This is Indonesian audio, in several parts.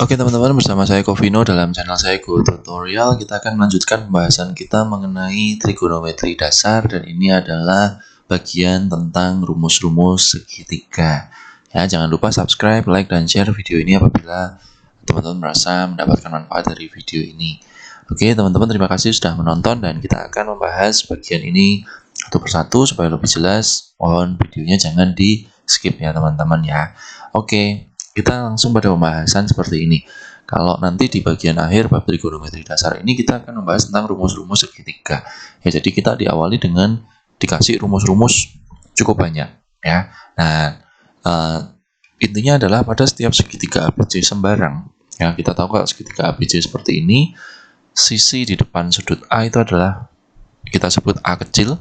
Oke teman-teman, bersama saya Covino dalam channel saya Go Tutorial. Kita akan melanjutkan pembahasan kita mengenai trigonometri dasar, dan ini adalah bagian tentang rumus-rumus segitiga. Ya, jangan lupa subscribe, like, dan share video ini apabila teman-teman merasa mendapatkan manfaat dari video ini. Oke teman-teman, terima kasih sudah menonton, dan kita akan membahas bagian ini satu persatu supaya lebih jelas. Mohon videonya jangan di skip ya teman-teman ya. Oke, kita langsung pada pembahasan seperti ini. Kalau nanti di bagian akhir bab trigonometri dasar ini kita akan membahas tentang rumus-rumus segitiga. Ya, jadi kita diawali dengan dikasih rumus-rumus cukup banyak ya. Nah, intinya adalah pada setiap segitiga ABC sembarang. Ya, kita tahu kalau segitiga ABC seperti ini, sisi di depan sudut A itu adalah kita sebut A kecil,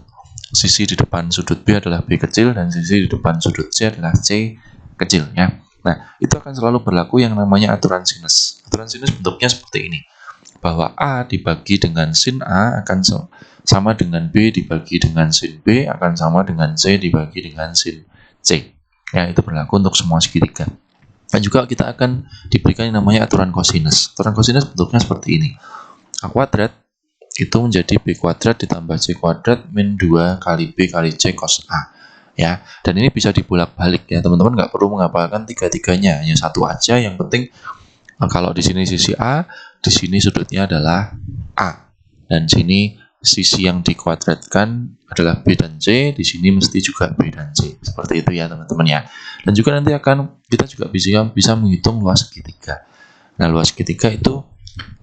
sisi di depan sudut B adalah B kecil, dan sisi di depan sudut C adalah C kecil ya. Nah, itu akan selalu berlaku yang namanya aturan sinus. Aturan sinus bentuknya seperti ini, bahwa A dibagi dengan sin A akan sama dengan B dibagi dengan sin B akan sama dengan C dibagi dengan sin C. Ya, itu berlaku untuk semua segitiga. Dan juga kita akan diberikan yang namanya aturan kosinus. Aturan kosinus bentuknya seperti ini. A kuadrat itu menjadi B kuadrat ditambah C kuadrat min 2 kali B kali C cos A. Ya, dan ini bisa dibolak-balik ya teman-teman, nggak perlu menghafalkan tiga-tiganya, hanya satu aja. Yang penting kalau di sini sisi A, di sini sudutnya adalah A, dan sini sisi yang dikuadratkan adalah B dan C, di sini mesti juga B dan C, seperti itu ya teman-teman ya. Dan juga nanti kita juga bisa menghitung luas segitiga. Nah, luas segitiga itu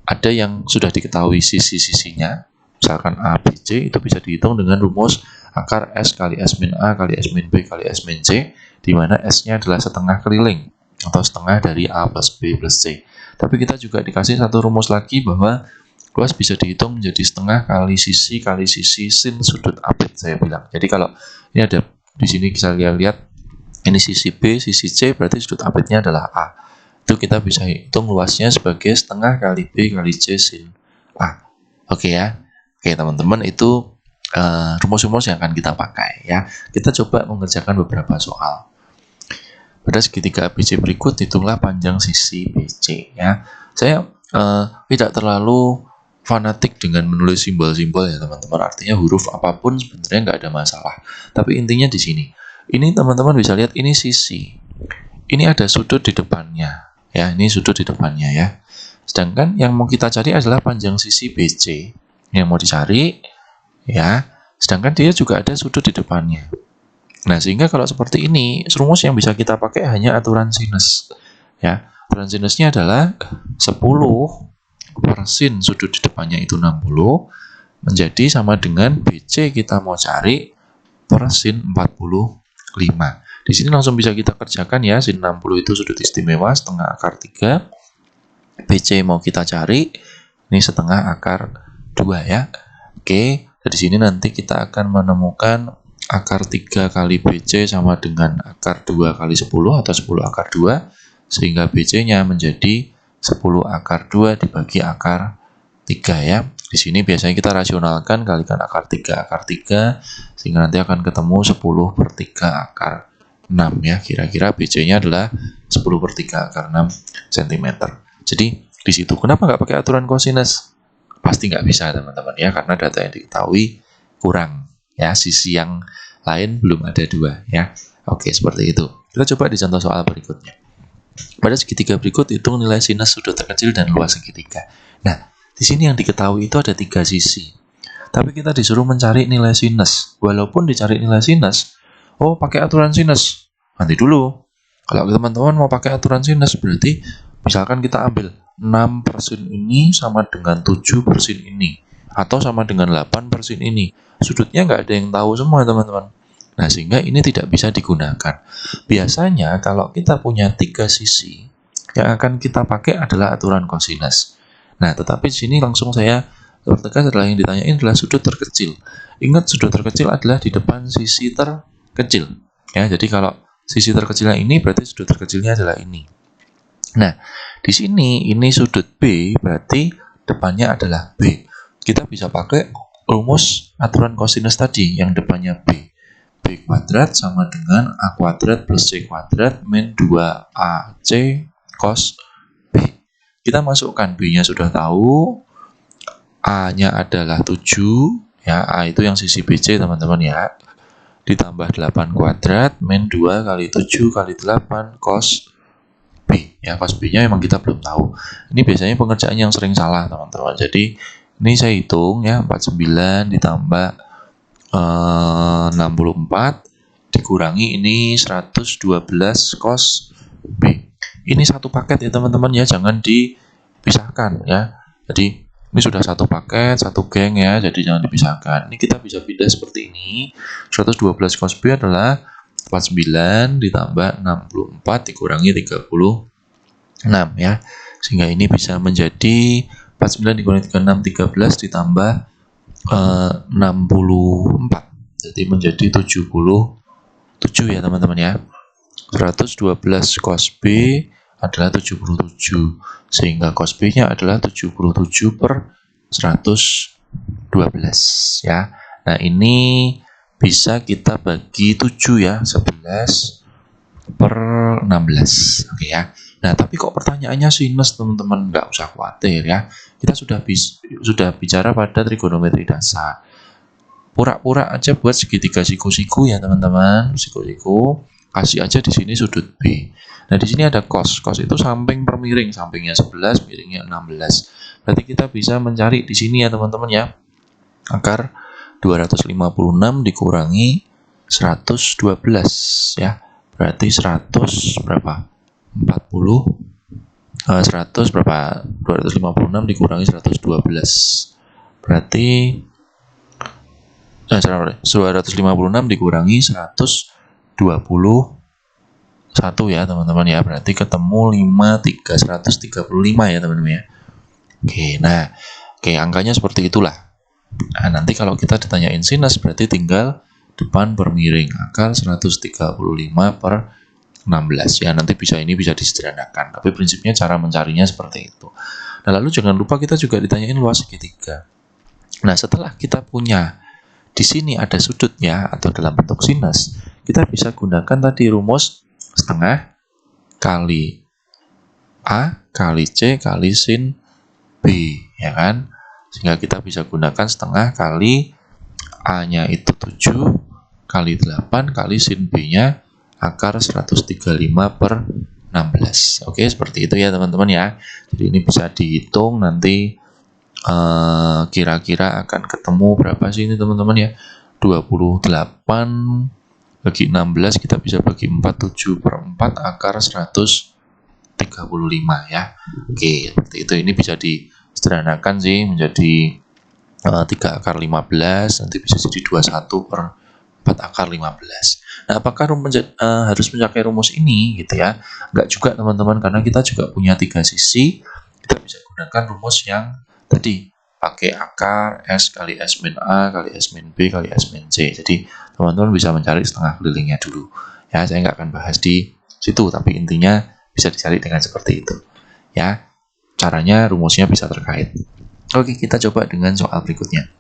ada yang sudah diketahui sisi-sisinya, misalkan A, B, C, itu bisa dihitung dengan rumus akar S kali S min A kali S min B kali S min C, di mana S-nya adalah setengah keliling atau setengah dari A plus B plus C. Tapi kita juga dikasih satu rumus lagi bahwa luas bisa dihitung menjadi setengah kali sisi sin sudut apit, saya bilang. Jadi kalau ini ada di sini bisa lihat ini sisi B, sisi C, berarti sudut apitnya adalah A. Itu kita bisa hitung luasnya sebagai setengah kali B kali C sin A. Oke ya. Oke teman-teman, itu rumus-rumus yang akan kita pakai ya. Kita coba mengerjakan beberapa soal. Pada segitiga ABC berikut, hitunglah panjang sisi BC ya. Saya tidak terlalu fanatik dengan menulis simbol-simbol ya teman-teman. Artinya huruf apapun sebenarnya nggak ada masalah. Tapi intinya di sini. Ini teman-teman bisa lihat, ini sisi. Ini ada sudut di depannya ya. Ini sudut di depannya ya. Sedangkan yang mau kita cari adalah panjang sisi BC. Yang mau dicari ya, sedangkan dia juga ada sudut di depannya. Nah, sehingga kalau seperti ini, rumus yang bisa kita pakai hanya aturan sinus ya. Aturan sinusnya adalah 10 per sin sudut di depannya itu 60 menjadi sama dengan BC kita mau cari per sin 45. Di sini langsung bisa kita kerjakan ya. Sin 60 itu sudut istimewa setengah akar 3. BC mau kita cari, ini setengah akar 2 ya. Oke. Di sini nanti kita akan menemukan akar 3 kali BC sama dengan akar 2 kali 10 atau 10 akar 2, sehingga BC-nya menjadi 10 akar 2 dibagi akar 3 ya. Di sini biasanya kita rasionalkan, kalikan akar 3 sehingga nanti akan ketemu 10 per 3 akar 6 ya. Kira-kira BC-nya adalah 10 per 3 akar 6 cm. Jadi di situ kenapa nggak pakai aturan kosinus? Pasti nggak bisa teman-teman ya, karena data yang diketahui kurang ya, sisi yang lain belum ada 2 ya. Oke, seperti itu. Kita coba di contoh soal berikutnya. Pada segitiga berikut, hitung nilai sinus sudut terkecil dan luas segitiga. Nah, di sini yang diketahui itu ada 3 sisi, tapi kita disuruh mencari nilai sinus. Walaupun dicari nilai sinus, pakai aturan sinus. Nanti dulu, kalau teman-teman mau pakai aturan sinus, berarti misalkan kita ambil 6% ini sama dengan 7% ini, atau sama dengan 8% ini. Sudutnya nggak ada yang tahu semua teman-teman. Nah, sehingga ini tidak bisa digunakan. Biasanya kalau kita punya 3 sisi, yang akan kita pakai adalah aturan kosinus. Nah, tetapi di sini langsung saya pertegas adalah yang ditanyain adalah sudut terkecil. Ingat, sudut terkecil adalah di depan sisi terkecil. Ya, jadi kalau sisi terkecilnya ini, berarti sudut terkecilnya adalah ini. Nah, di sini ini sudut B, berarti depannya adalah B. Kita bisa pakai rumus aturan kosinus tadi yang depannya B. B kuadrat sama dengan A kuadrat plus C kuadrat min 2AC cos B. kita masukkan B-nya sudah tahu, A-nya adalah 7, ya, A itu yang sisi BC teman-teman ya. Ditambah 8 kuadrat min 2 kali 7 kali 8 cos B. Ya, cos B-nya memang kita belum tahu. Ini biasanya pengerjaan yang sering salah teman-teman. Jadi ini saya hitung ya, 49 ditambah 64 dikurangi ini 112 cos B. Ini satu paket ya teman-teman ya, jangan dipisahkan ya. Jadi ini sudah satu paket, satu geng ya, jadi jangan dipisahkan. Ini kita bisa pindah seperti ini. 112 cos B adalah 49 ditambah 64 dikurangi 36 ya. Sehingga ini bisa menjadi 49 dikurangi 36, 13 ditambah 64. Jadi menjadi 77 ya teman-teman ya. 112 cos B adalah 77, sehingga cos B-nya adalah 77 per 112 ya. Nah, ini bisa kita bagi 7 ya, 11 per 16. Oke ya. Nah, tapi kok pertanyaannya sinus teman-teman, nggak usah khawatir ya. Kita sudah bicara pada trigonometri dasar. Pura-pura aja buat segitiga siku-siku ya teman-teman. Siku-siku kasih aja di sini sudut B. Nah, di sini ada cos. Cos itu samping per miring, sampingnya 11, miringnya 16. Berarti kita bisa mencari di sini ya teman-teman ya. Akar 256 dikurangi 112 ya. Berarti 100 berapa? 100 berapa? 256 dikurangi 112. Berarti 256 dikurangi 121 ya teman-teman ya, berarti ketemu 135 ya teman-teman ya. Oke, nah angkanya seperti itulah. Nah, nanti kalau kita ditanyain sinus berarti tinggal depan per miring, akar 135 per 16 ya. Nanti ini bisa disederhanakan, tapi prinsipnya cara mencarinya seperti itu. Nah, lalu jangan lupa kita juga ditanyain luas segitiga. Nah, setelah kita punya di sini ada sudutnya atau dalam bentuk sinus, kita bisa gunakan tadi rumus setengah kali A kali C kali sin B, ya kan? Sehingga kita bisa gunakan setengah kali A-nya itu 7 kali 8 kali sin B-nya akar 135 per 16. Oke, seperti itu ya teman-teman ya. Jadi ini bisa dihitung nanti kira-kira akan ketemu berapa sih ini teman-teman ya. 28 bagi 16 kita bisa bagi 4, 7 per 4 akar 135 ya. Oke, seperti itu. Ini bisa disederhanakan sih menjadi 3 akar 15, nanti bisa jadi 21 per 4 akar 15. Nah, apakah harus memakai rumus ini gitu ya? Enggak juga teman-teman, karena kita juga punya 3 sisi. Kita bisa gunakan rumus yang tadi pakai akar S kali S min A kali S min B kali S min C. Jadi teman-teman bisa mencari setengah kelilingnya dulu ya. Saya nggak akan bahas di situ, tapi intinya bisa dicari dengan seperti itu ya. Caranya rumusnya bisa terkait. Oke, kita coba dengan soal berikutnya.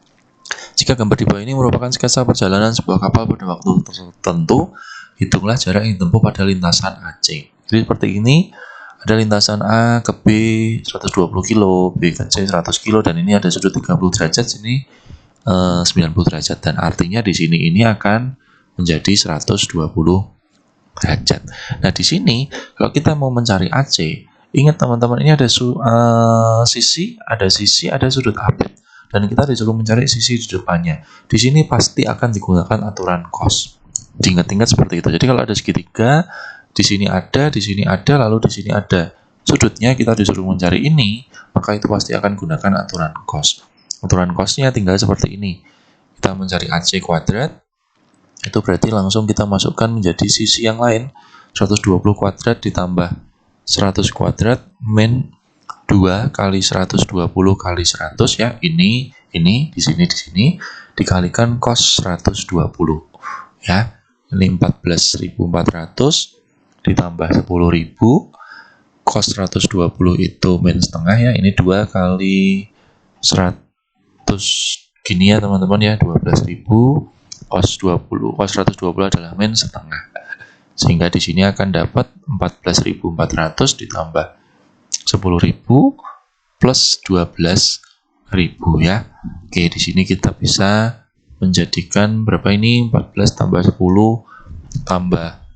Jika gambar di bawah ini merupakan sketsa perjalanan sebuah kapal pada waktu tertentu, hitunglah jarak yang ditempuh pada lintasan AC. Jadi seperti ini. Ada lintasan A ke B 120 kilo, B ke C 100 kilo, dan ini ada sudut 30 derajat, sini 90 derajat, dan artinya di sini ini akan menjadi 120 derajat. Nah, di sini kalau kita mau mencari AC, ingat teman-teman, ini ada sisi, ada sudut AB, dan kita disuruh mencari sisi di depannya. Di sini pasti akan digunakan aturan cos. Diingat-ingat seperti itu. Jadi kalau ada segitiga, di sini ada, lalu di sini ada sudutnya, kita disuruh mencari ini, maka itu pasti akan gunakan aturan cos. Aturan cosnya tinggal seperti ini. Kita mencari AC kuadrat, itu berarti langsung kita masukkan menjadi sisi yang lain. 120 kuadrat ditambah 100 kuadrat min 2 kali 120 kali 100 ya. Ini di sini dikalikan cos 120 ya. Ini 14.400 ditambah 10.000, cos 120 itu min setengah ya. Ini 2 kali 100 gini ya teman-teman ya, 12.000, cos 120 adalah min setengah. Sehingga di sini akan dapat 14.400 ditambah 10.000 plus 12.000 ya. Oke, di sini kita bisa menjadikan berapa ini? 14 tambah 10 tambah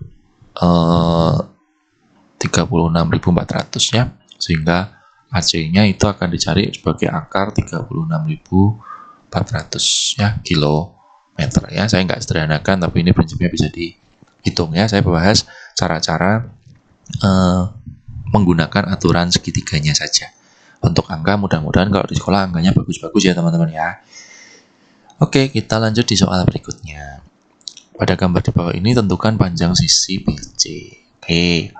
36.400 ya. Sehingga AC-nya itu akan dicari sebagai akar 36.400 ya kilometer ya. Saya nggak sederhanakan, tapi ini prinsipnya bisa dihitung ya. Saya bahas cara-cara menggunakan aturan segitiganya saja. Untuk angka mudah-mudahan kalau di sekolah angkanya bagus-bagus ya teman-teman ya. Oke, kita lanjut di soal berikutnya. Pada gambar di bawah ini tentukan panjang sisi BC. Oke.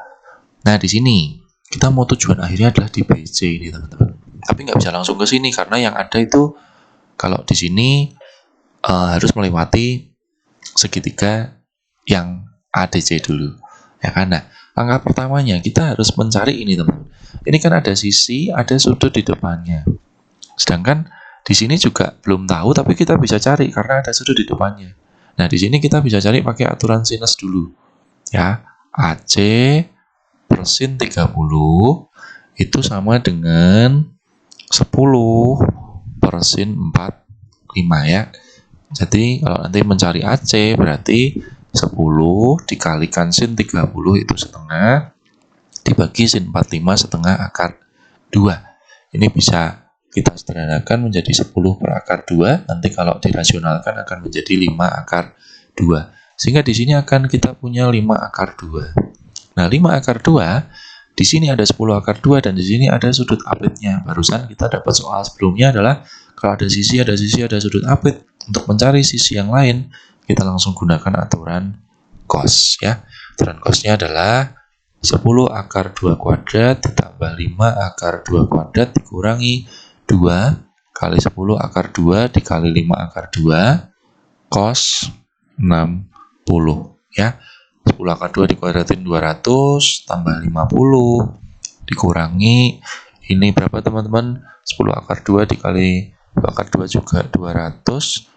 Nah, di sini kita mau tujuan akhirnya adalah di BC ini teman-teman. Tapi nggak bisa langsung ke sini karena yang ada itu kalau di sini harus melewati segitiga yang ADC dulu. Ya kan? Nah, langkah pertamanya kita harus mencari ini teman-teman. Ini kan ada sisi, ada sudut di depannya. Sedangkan di sini juga belum tahu, tapi kita bisa cari karena ada sudut di depannya. Nah, di sini kita bisa cari pakai aturan sinus dulu. Ya, AC per sin 30 itu sama dengan 10 per sin 45 ya. Jadi, kalau nanti mencari AC berarti 10 dikalikan sin 30 itu setengah dibagi sin 45 setengah akar 2. Ini bisa kita sederhanakan menjadi 10 per akar 2. Nanti kalau dirasionalkan akan menjadi 5 akar 2. Sehingga di sini akan kita punya 5 akar 2. Nah, 5 akar 2, di sini ada 10 akar 2 dan di sini ada sudut apitnya. Barusan kita dapat soal sebelumnya adalah kalau ada sisi, ada sudut apit. Untuk mencari sisi yang lain, kita langsung gunakan aturan cos ya. Aturan cosnya adalah 10 akar 2 kuadrat ditambah 5 akar 2 kuadrat dikurangi 2 kali 10 akar 2 dikali 5 akar 2 cos 60 ya. 10 akar 2 dikuadratin 200 tambah 50 dikurangi ini berapa teman-teman? 10 akar 2 dikali 2 akar 2 juga 200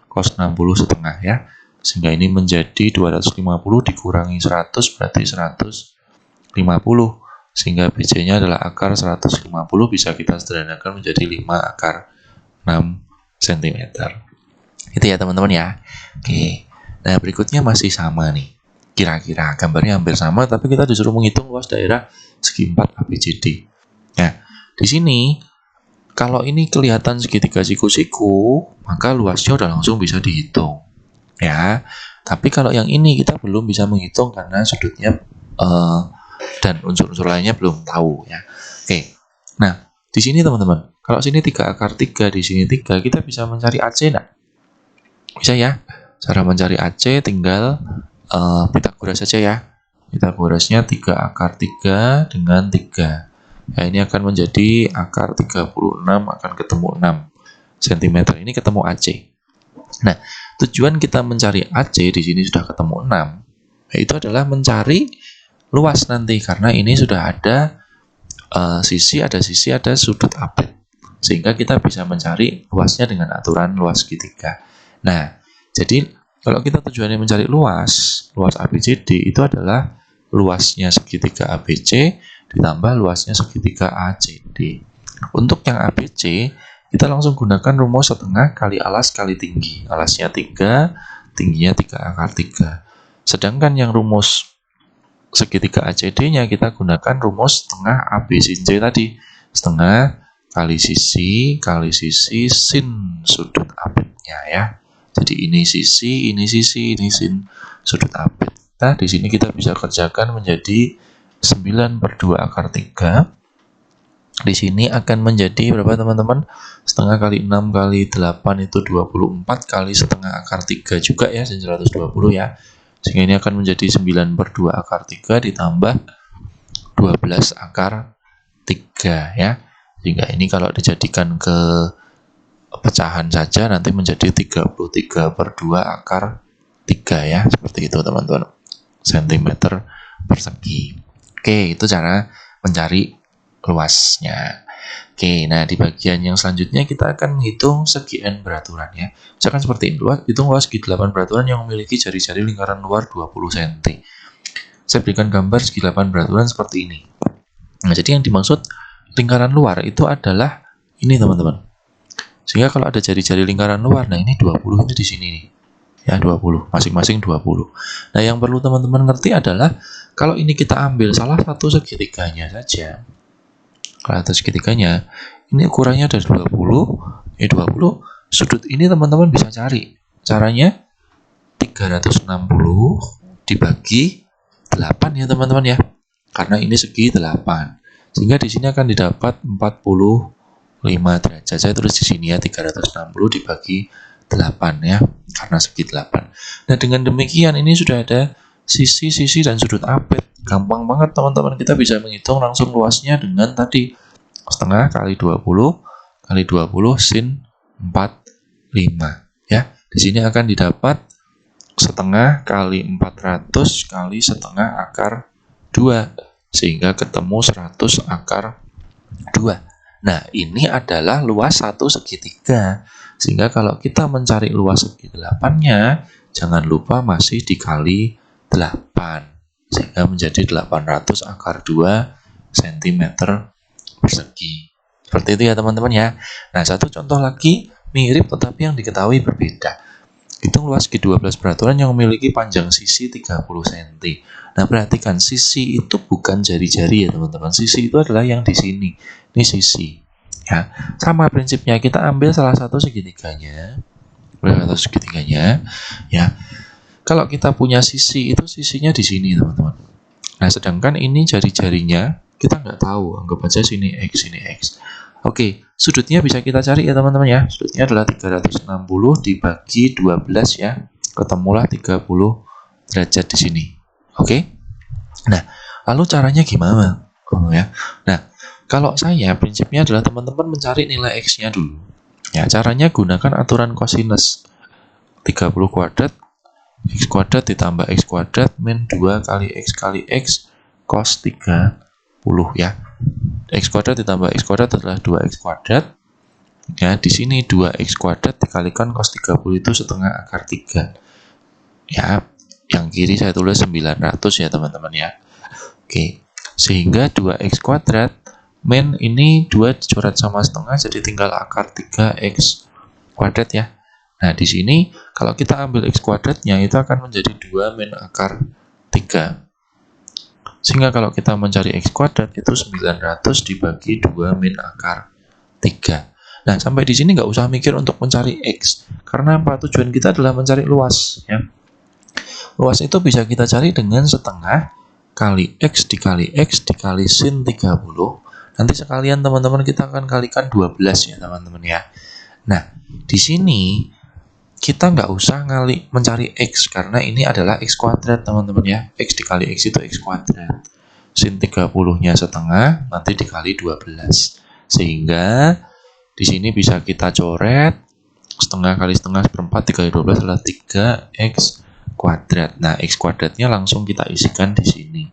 cos 60 setengah ya. Sehingga ini menjadi 250 dikurangi 100 berarti 150. Sehingga BC-nya adalah akar 150, bisa kita sederhanakan menjadi 5 akar 6 cm. Itu ya teman-teman ya. Oke. Nah, berikutnya masih sama nih. Kira-kira gambarnya hampir sama, tapi kita disuruh menghitung luas daerah segi 4 ABCD. Nah, di sini kalau ini kelihatan segitiga siku-siku, maka luasnya udah langsung bisa dihitung. Ya. Tapi kalau yang ini kita belum bisa menghitung karena sudutnya dan unsur-unsur lainnya belum tahu ya. Oke. Nah, di sini teman-teman, kalau sini 3 akar 3, di sini 3, kita bisa mencari AC enggak? Bisa ya. Cara mencari AC tinggal Pitagoras saja ya. Pitagorasnya 3 akar 3 dengan 3. Nah, ini akan menjadi akar 36 akan ketemu 6 cm. Ini ketemu AC. Nah, tujuan kita mencari AC di sini sudah ketemu 6. Itu adalah mencari luas nanti karena ini sudah ada sisi, ada sudut apit. Sehingga kita bisa mencari luasnya dengan aturan luas segitiga. Nah, jadi kalau kita tujuannya mencari luas ABCD itu adalah luasnya segitiga ABC ditambah luasnya segitiga ACD. Untuk yang ABC, kita langsung gunakan rumus setengah kali alas kali tinggi. Alasnya 3, tingginya 3 akar 3. Sedangkan yang rumus segitiga ACD-nya kita gunakan rumus setengah ABC tadi. Setengah kali sisi sin sudut apitnya ya. Jadi ini sisi, ini sin sudut apit. Nah, di sini kita bisa kerjakan menjadi 9 per 2 akar 3. Di sini akan menjadi berapa teman-teman? Setengah kali 6 kali 8 itu 24 kali setengah akar 3 juga ya, 120 ya. Sehingga ini akan menjadi 9 per 2 akar 3 ditambah 12 akar 3 ya. Sehingga ini kalau dijadikan ke pecahan saja nanti menjadi 33 per 2 akar 3 ya. Seperti itu teman-teman. Sentimeter persegi. Oke, itu cara mencari luasnya. Oke, nah di bagian yang selanjutnya kita akan menghitung segi N beraturan ya. Misalkan seperti ini, hitung luas segi 8 beraturan yang memiliki jari-jari lingkaran luar 20 cm. Saya berikan gambar segi 8 beraturan seperti ini. Nah, jadi yang dimaksud lingkaran luar itu adalah ini teman-teman. Sehingga kalau ada jari-jari lingkaran luar, nah ini 20 ini di sini nih. Ya 20, masing-masing 20. Nah yang perlu teman-teman ngerti adalah kalau ini kita ambil salah satu segitiganya saja. Kalau satu segitiganya, ini ukurannya ada 20, ini 20. Sudut ini teman-teman bisa cari. Caranya 360 dibagi 8 ya teman-teman ya. Karena ini segi 8. Sehingga di sini akan didapat 45 derajat. Saya tulis di sini ya 360 dibagi 8 ya, karena segi 8. Nah, dengan demikian ini sudah ada sisi-sisi dan sudut apit. Gampang banget teman-teman, kita bisa menghitung langsung luasnya dengan tadi setengah kali 20 kali 20 sin 45 ya. Di sini akan didapat setengah kali 400 kali setengah akar 2 sehingga ketemu 100 akar 2. Nah, ini adalah luas satu segitiga. Sehingga kalau kita mencari luas segi 8-nya, jangan lupa masih dikali 8. Sehingga menjadi 800 akar 2 cm persegi. Seperti itu ya teman-teman ya. Nah, satu contoh lagi mirip tetapi yang diketahui berbeda. Hitung luas segi 12 beraturan yang memiliki panjang sisi 30 cm. Nah, perhatikan sisi itu bukan jari-jari ya teman-teman. Sisi itu adalah yang di sini. Ini sisi. Ya, sama prinsipnya kita ambil salah satu segitiganya. Ya. Kalau kita punya sisi itu sisinya di sini teman-teman. Nah, sedangkan ini jari-jarinya kita nggak tahu. Anggap aja sini X, sini X. Oke, sudutnya bisa kita cari ya teman-teman ya. Sudutnya adalah 360 dibagi 12 ya. Ketemulah 30 derajat di sini. Oke. Nah, lalu caranya gimana? Ya. Nah, kalau saya prinsipnya adalah teman-teman mencari nilai X-nya dulu. Ya, caranya gunakan aturan cosinus. 30 kuadrat X kuadrat ditambah X kuadrat min 2 kali X cos 30 ya. X kuadrat ditambah X kuadrat adalah 2X kuadrat. Ya, di sini 2X kuadrat dikalikan cos 30 itu setengah akar 3. Ya, yang kiri saya tulis 900 ya teman-teman ya. Oke, sehingga 2X kuadrat min ini 2 dicoret sama setengah jadi tinggal akar 3X kuadrat ya. Nah, di sini kalau kita ambil X kuadratnya itu akan menjadi 2 min akar 3. Sehingga kalau kita mencari X kuadrat itu 900 dibagi 2 min akar 3. Nah, sampai di sini nggak usah mikir untuk mencari X. Karena apa? Tujuan kita adalah mencari luas. Ya. Luas itu bisa kita cari dengan setengah kali X dikali sin 30. Nanti sekalian teman-teman kita akan kalikan 12 ya teman-teman ya. Nah, di sini kita nggak usah mencari X karena ini adalah X kuadrat teman-teman ya. X dikali X itu X kuadrat. Sin 30-nya setengah nanti dikali 12. Sehingga di sini bisa kita coret setengah kali setengah seperempat dikali 12 adalah 3X kuadrat. Nah, X kuadratnya langsung kita isikan di sini.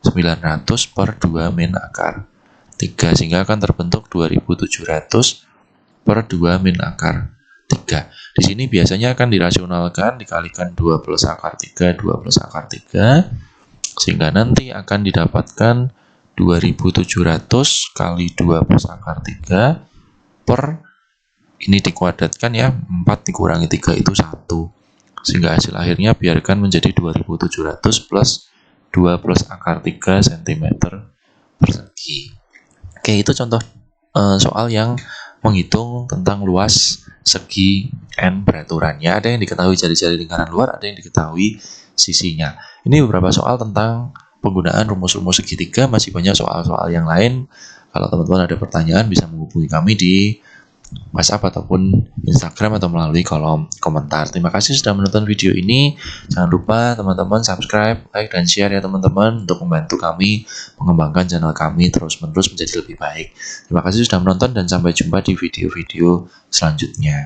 900 per 2 min akar 3 sehingga akan terbentuk 2700 per 2 min akar 3. Di sini biasanya akan dirasionalkan dikalikan 2 plus akar 3, 2 plus akar 3 sehingga nanti akan didapatkan 2700 kali 2 plus akar 3 per ini dikuadratkan ya, 4 dikurangi 3 itu 1. Sehingga hasil akhirnya biarkan menjadi 2700 plus 2 plus akar 3 cm persegi. Oke, itu contoh soal yang menghitung tentang luas segi N beraturannya. Ada yang diketahui jari-jari lingkaran luar, ada yang diketahui sisinya. Ini beberapa soal tentang penggunaan rumus-rumus segitiga. Masih banyak soal-soal yang lain. Kalau teman-teman ada pertanyaan bisa menghubungi kami di WhatsApp ataupun Instagram atau melalui kolom komentar. Terima kasih sudah menonton video ini. Jangan lupa teman-teman subscribe, like, dan share ya teman-teman untuk membantu kami mengembangkan channel kami terus-menerus menjadi lebih baik. Terima kasih sudah menonton dan sampai jumpa di video-video selanjutnya.